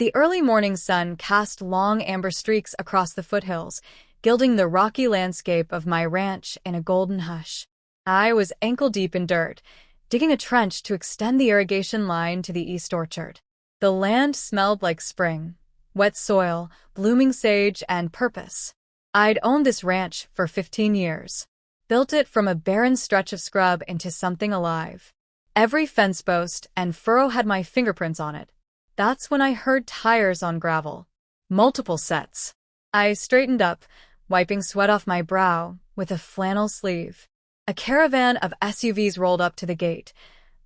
The early morning sun cast long amber streaks across the foothills, gilding the rocky landscape of my ranch in a golden hush. I was ankle-deep in dirt, digging a trench to extend the irrigation line to the east orchard. The land smelled like spring, wet soil, blooming sage, and purpose. I'd owned this ranch for 15 years. Built it from a barren stretch of scrub into something alive. Every fence post and furrow had my fingerprints on it. That's when I heard tires on gravel. Multiple sets. I straightened up, wiping sweat off my brow with a flannel sleeve. A caravan of SUVs rolled up to the gate.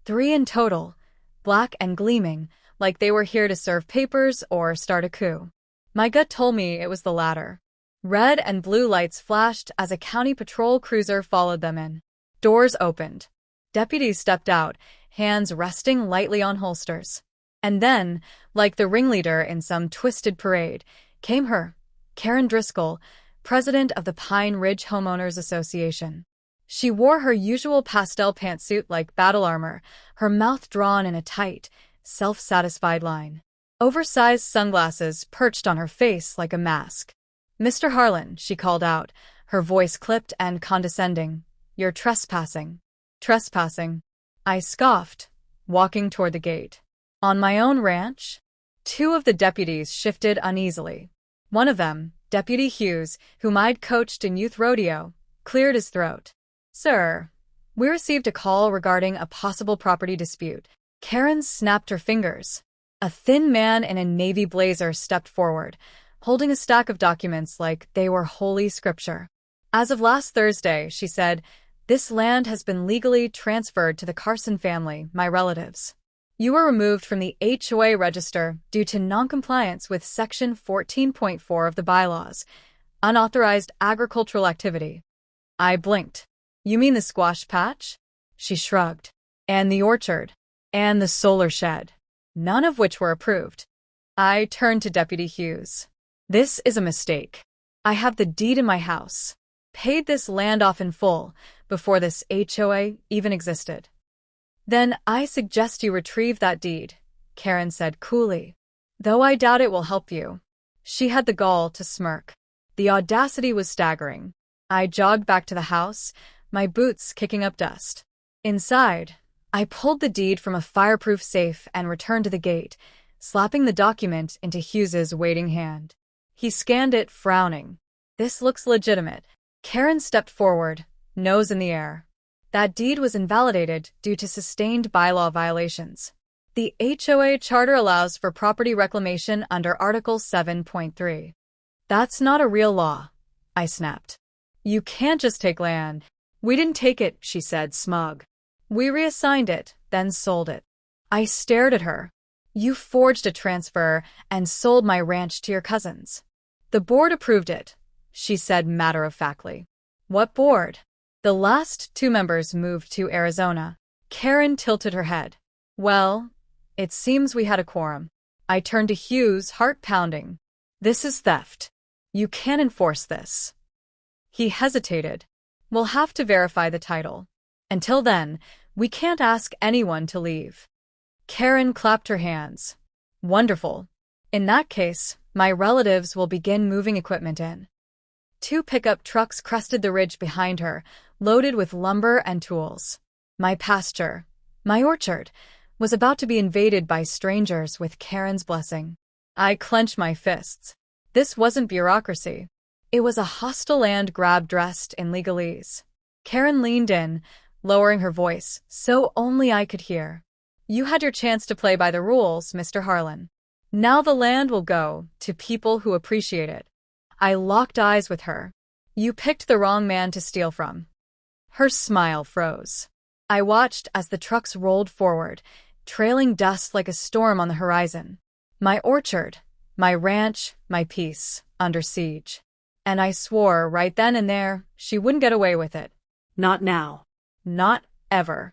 3 in total, black and gleaming, like they were here to serve papers or start a coup. My gut told me it was the latter. Red and blue lights flashed as a county patrol cruiser followed them in. Doors opened. Deputies stepped out, hands resting lightly on holsters. And then, like the ringleader in some twisted parade, came her, Karen Driscoll, president of the Pine Ridge Homeowners Association. She wore her usual pastel pantsuit like battle armor, her mouth drawn in a tight, self-satisfied line. Oversized sunglasses perched on her face like a mask. "Mr. Harlan," she called out, her voice clipped and condescending. "You're trespassing." "Trespassing?" I scoffed, walking toward the gate. "On my own ranch?" 2 of the deputies shifted uneasily. One of them, Deputy Hughes, whom I'd coached in youth rodeo, cleared his throat. "Sir, we received a call regarding a possible property dispute." Karen snapped her fingers. A thin man in a navy blazer stepped forward, holding a stack of documents like they were holy scripture. "As of last Thursday," she said, "this land has been legally transferred to the Carson family, my relatives. You were removed from the HOA register due to noncompliance with Section 14.4 of the bylaws, unauthorized agricultural activity." I blinked. "You mean the squash patch?" She shrugged. "And the orchard. And the solar shed. None of which were approved." I turned to Deputy Hughes. "This is a mistake. I have the deed in my house. Paid this land off in full before this HOA even existed." "Then I suggest you retrieve that deed," Karen said coolly. "Though I doubt it will help you." She had the gall to smirk. The audacity was staggering. I jogged back to the house, my boots kicking up dust. Inside, I pulled the deed from a fireproof safe and returned to the gate, slapping the document into Hughes's waiting hand. He scanned it, frowning. "This looks legitimate." Karen stepped forward, nose in the air. "That deed was invalidated due to sustained bylaw violations. The HOA charter allows for property reclamation under Article 7.3. "That's not a real law," I snapped. "You can't just take land." "We didn't take it," she said, smug. "We reassigned it, then sold it." I stared at her. "You forged a transfer and sold my ranch to your cousins." "The board approved it," she said matter-of-factly. "What board?" "The last 2 members moved to Arizona." Karen tilted her head. "Well, it seems we had a quorum." I turned to Hughes, heart pounding. "This is theft. You can't enforce this." He hesitated. "We'll have to verify the title. Until then, we can't ask anyone to leave." Karen clapped her hands. "Wonderful. In that case, my relatives will begin moving equipment in." 2 pickup trucks crested the ridge behind her, loaded with lumber and tools. My pasture, my orchard, was about to be invaded by strangers with Karen's blessing. I clenched my fists. This wasn't bureaucracy. It was a hostile land grab dressed in legalese. Karen leaned in, lowering her voice, so only I could hear. "You had your chance to play by the rules, Mr. Harlan. Now the land will go to people who appreciate it." I locked eyes with her. "You picked the wrong man to steal from." Her smile froze. I watched as the trucks rolled forward, trailing dust like a storm on the horizon. My orchard, my ranch, my peace, under siege. And I swore right then and there she wouldn't get away with it. Not now. Not ever.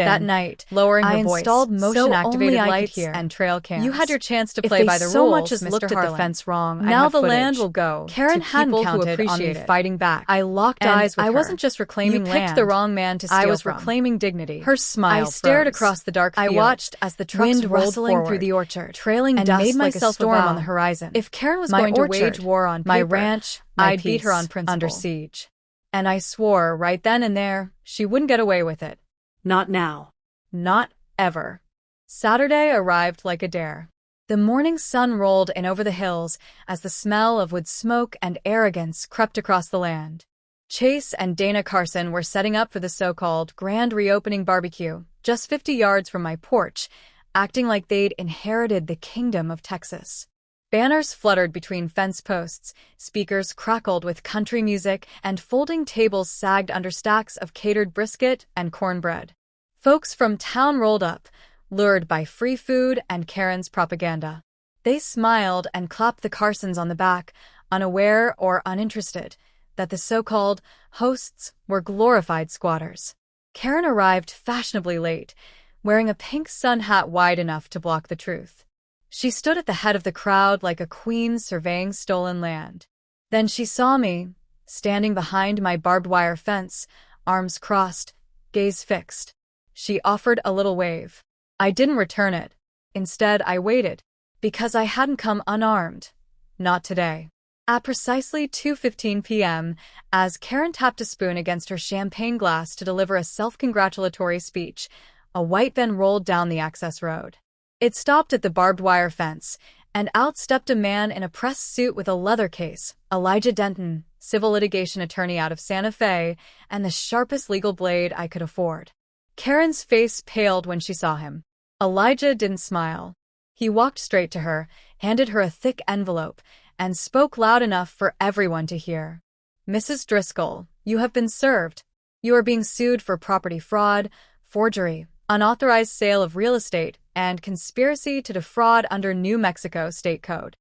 in. That night, lowering her I voice, installed motion-activated so only I lights could hear. and trail cams. You had your chance to If play they by the so rules, much as Mr. looked at the Harlan. fence wrong, I'd Now have the footage. land will go Karen to hadn't people who counted on me appreciate it. fighting back. I locked And eyes with I her. wasn't just reclaiming You picked land. the wrong man to steal I was from. reclaiming dignity. Her smile I stared froze. across the dark I field. watched as the trucks Wind rolled rustling forward, through the orchard, trailing and dust made like a myself storm a vow. on the horizon. If Karen was my going to orchard, wage war on my paper, ranch, my I'd beat her on peace principle. under siege. And I swore right then and there she wouldn't get away with it. Not now. Not ever. Saturday arrived like a dare. The morning sun rolled in over the hills as the smell of wood smoke and arrogance crept across the land. Chase and Dana Carson were setting up for the so-called grand reopening barbecue, just 50 yards from my porch, acting like they'd inherited the kingdom of Texas. Banners fluttered between fence posts, speakers crackled with country music, and folding tables sagged under stacks of catered brisket and cornbread. Folks from town rolled up, lured by free food and Karen's propaganda. They smiled and clapped the Carsons on the back, unaware or uninterested that the so-called hosts were glorified squatters. Karen arrived fashionably late, wearing a pink sun hat wide enough to block the truth. She stood at the head of the crowd like a queen surveying stolen land. Then she saw me, standing behind my barbed wire fence, arms crossed, gaze fixed. She offered a little wave. I didn't return it. Instead, I waited, because I hadn't come unarmed. Not today. At precisely 2:15 p.m., as Karen tapped a spoon against her champagne glass to deliver a self-congratulatory speech, a white van rolled down the access road. It stopped at the barbed wire fence, and out stepped a man in a press suit with a leather case, Elijah Denton, civil litigation attorney out of Santa Fe, and the sharpest legal blade I could afford. Karen's face paled when she saw him. Elijah didn't smile. He walked straight to her, handed her a thick envelope, and spoke loud enough for everyone to hear. "Mrs. Driscoll, you have been served. You are being sued for property fraud, forgery, unauthorized sale of real estate, and conspiracy to defraud under New Mexico State Code."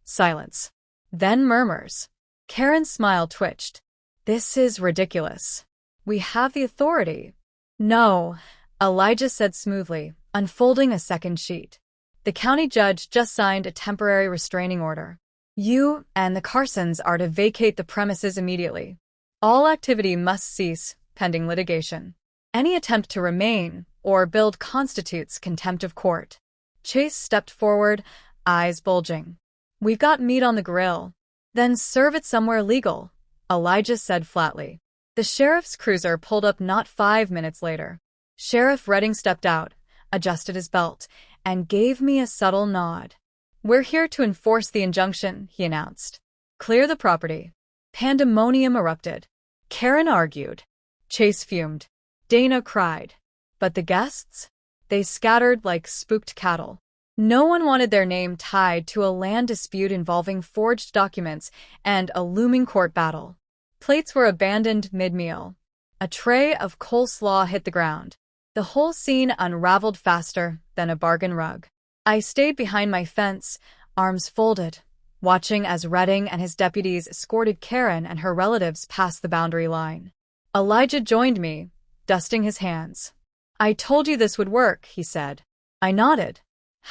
Silence. Then murmurs. Karen's smile twitched. "This is ridiculous. We have the authority." "No," Elijah said smoothly, unfolding a second sheet. "The county judge just signed a temporary restraining order. You and the Carsons are to vacate the premises immediately. All activity must cease, pending litigation. Any attempt to remain or build constitutes contempt of court." Chase stepped forward, eyes bulging. "We've got meat on the grill." "Then serve it somewhere legal," Elijah said flatly. The sheriff's cruiser pulled up not 5 minutes later. Sheriff Redding stepped out, adjusted his belt, and gave me a subtle nod. "We're here to enforce the injunction," he announced. "Clear the property." Pandemonium erupted. Karen argued. Chase fumed. Dana cried. But the guests? They scattered like spooked cattle. No one wanted their name tied to a land dispute involving forged documents and a looming court battle. Plates were abandoned mid-meal. A tray of coleslaw hit the ground. The whole scene unraveled faster than a bargain rug. I stayed behind my fence, arms folded, watching as Redding and his deputies escorted Karen and her relatives past the boundary line. Elijah joined me, dusting his hands. "I told you this would work," he said. I nodded.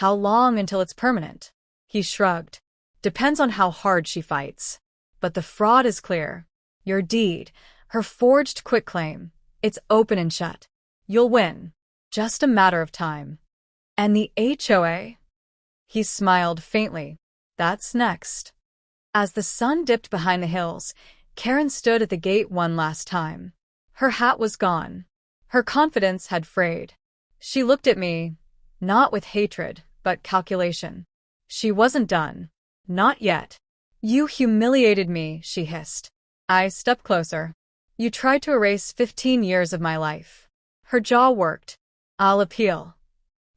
"How long until it's permanent?" He shrugged. "Depends on how hard she fights. But the fraud is clear. Your deed, her forged quitclaim, it's open and shut. You'll win. Just a matter of time." "And the HOA?" He smiled faintly. "That's next." As the sun dipped behind the hills, Karen stood at the gate one last time. Her hat was gone. Her confidence had frayed. She looked at me, not with hatred, but calculation. She wasn't done. Not yet. "You humiliated me," she hissed. I stepped closer. "You tried to erase 15 years of my life." Her jaw worked. "I'll appeal."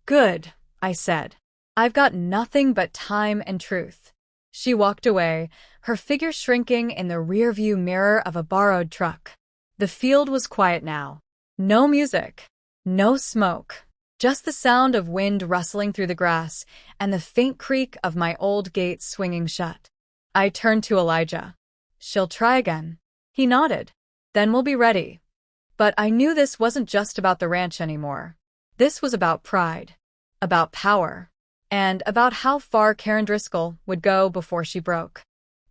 "Good," I said. "I've got nothing but time and truth." She walked away, her figure shrinking in the rearview mirror of a borrowed truck. The field was quiet now. No music. No smoke. Just the sound of wind rustling through the grass and the faint creak of my old gate swinging shut. I turned to Elijah. "She'll try again." He nodded. "Then we'll be ready." But I knew this wasn't just about the ranch anymore. This was about pride, about power, and about how far Karen Driscoll would go before she broke.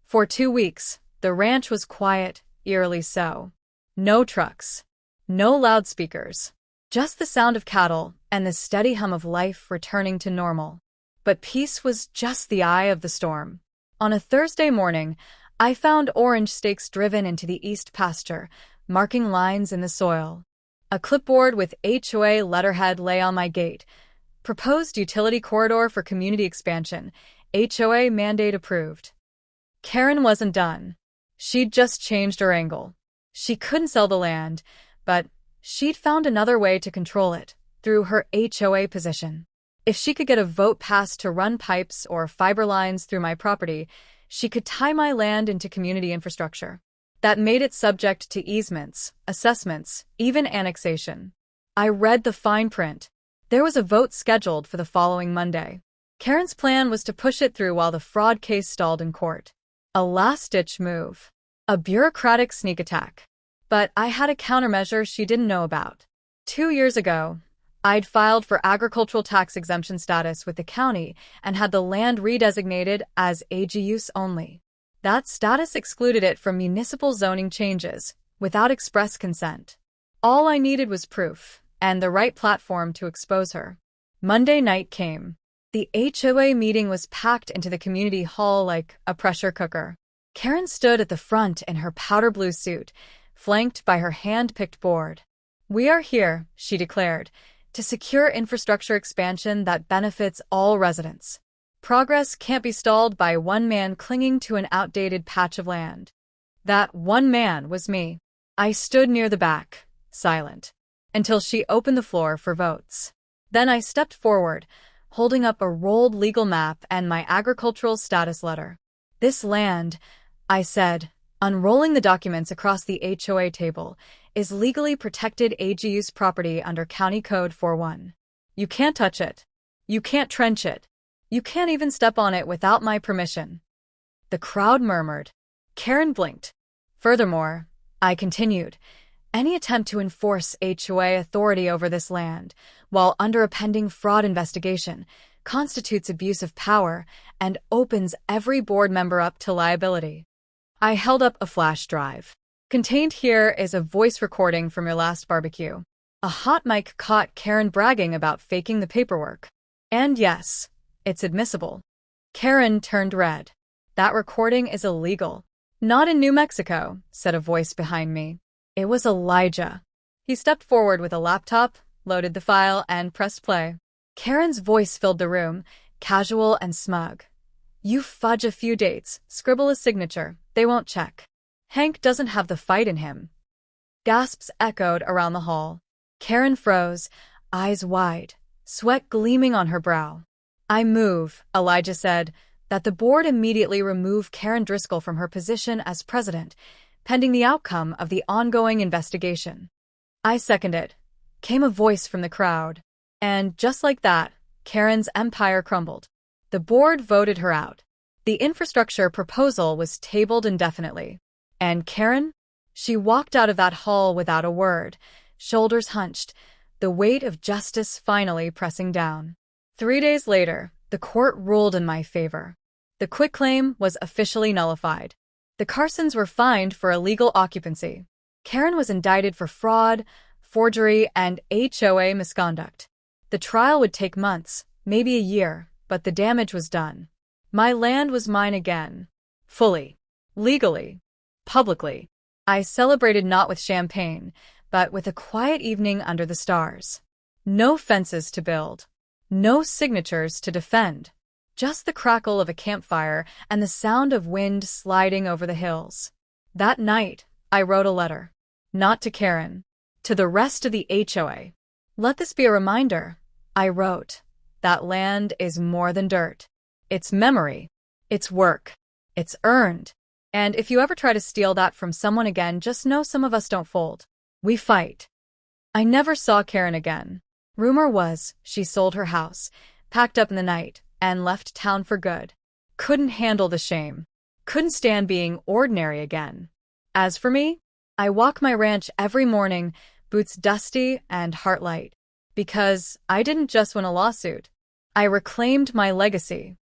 For 2 weeks, the ranch was quiet, eerily so. No trucks. No loudspeakers. Just the sound of cattle and the steady hum of life returning to normal. But peace was just the eye of the storm. On a Thursday morning, I found orange stakes driven into the east pasture, marking lines in the soil. A clipboard with HOA letterhead lay on my gate. "Proposed utility corridor for community expansion. HOA mandate approved." Karen wasn't done. She'd just changed her angle. She couldn't sell the land, but she'd found another way to control it, through her HOA position. If she could get a vote passed to run pipes or fiber lines through my property, she could tie my land into community infrastructure. That made it subject to easements, assessments, even annexation. I read the fine print. There was a vote scheduled for the following Monday. Karen's plan was to push it through while the fraud case stalled in court. A last-ditch move. A bureaucratic sneak attack. But I had a countermeasure she didn't know about. 2 years ago, I'd filed for agricultural tax exemption status with the county and had the land redesignated as AG use only. That status excluded it from municipal zoning changes, without express consent. All I needed was proof, and the right platform to expose her. Monday night came. The HOA meeting was packed into the community hall like a pressure cooker. Karen stood at the front in her powder blue suit, flanked by her hand-picked board. "We are here," she declared, "to secure infrastructure expansion that benefits all residents. Progress can't be stalled by one man clinging to an outdated patch of land." That one man was me. I stood near the back, silent, until she opened the floor for votes. Then I stepped forward, holding up a rolled legal map and my agricultural status letter. "This land," I said, unrolling the documents across the HOA table, "is legally protected AG-use property under County Code 41. You can't touch it. You can't trench it. You can't even step on it without my permission." The crowd murmured. Karen blinked. "Furthermore," I continued, "any attempt to enforce HOA authority over this land, while under a pending fraud investigation, constitutes abuse of power and opens every board member up to liability." I held up a flash drive. "Contained here is a voice recording from your last barbecue." A hot mic caught Karen bragging about faking the paperwork. "And yes, it's admissible." Karen turned red. "That recording is illegal." "Not in New Mexico," said a voice behind me. It was Elijah. He stepped forward with a laptop, loaded the file, and pressed play. Karen's voice filled the room, casual and smug. "You fudge a few dates, scribble a signature, they won't check. Hank doesn't have the fight in him." Gasps echoed around the hall. Karen froze, eyes wide, sweat gleaming on her brow. "I move," Elijah said, "that the board immediately remove Karen Driscoll from her position as president, pending the outcome of the ongoing investigation." "I second it," came a voice from the crowd. And just like that, Karen's empire crumbled. The board voted her out. The infrastructure proposal was tabled indefinitely. And Karen? She walked out of that hall without a word, shoulders hunched, the weight of justice finally pressing down. 3 days later, the court ruled in my favor. The quitclaim was officially nullified. The Carsons were fined for illegal occupancy. Karen was indicted for fraud, forgery, and HOA misconduct. The trial would take months, maybe a year, but the damage was done. My land was mine again. Fully. Legally. Publicly. I celebrated not with champagne, but with a quiet evening under the stars. No fences to build. No signatures to defend. Just the crackle of a campfire and the sound of wind sliding over the hills. That night, I wrote a letter. Not to Karen. To the rest of the HOA. "Let this be a reminder," I wrote. "That land is more than dirt. It's memory. It's work. It's earned. And if you ever try to steal that from someone again, just know some of us don't fold. We fight." I never saw Karen again. Rumor was she sold her house, packed up in the night, and left town for good. Couldn't handle the shame. Couldn't stand being ordinary again. As for me, I walk my ranch every morning, boots dusty and heart light. Because I didn't just win a lawsuit. I reclaimed my legacy.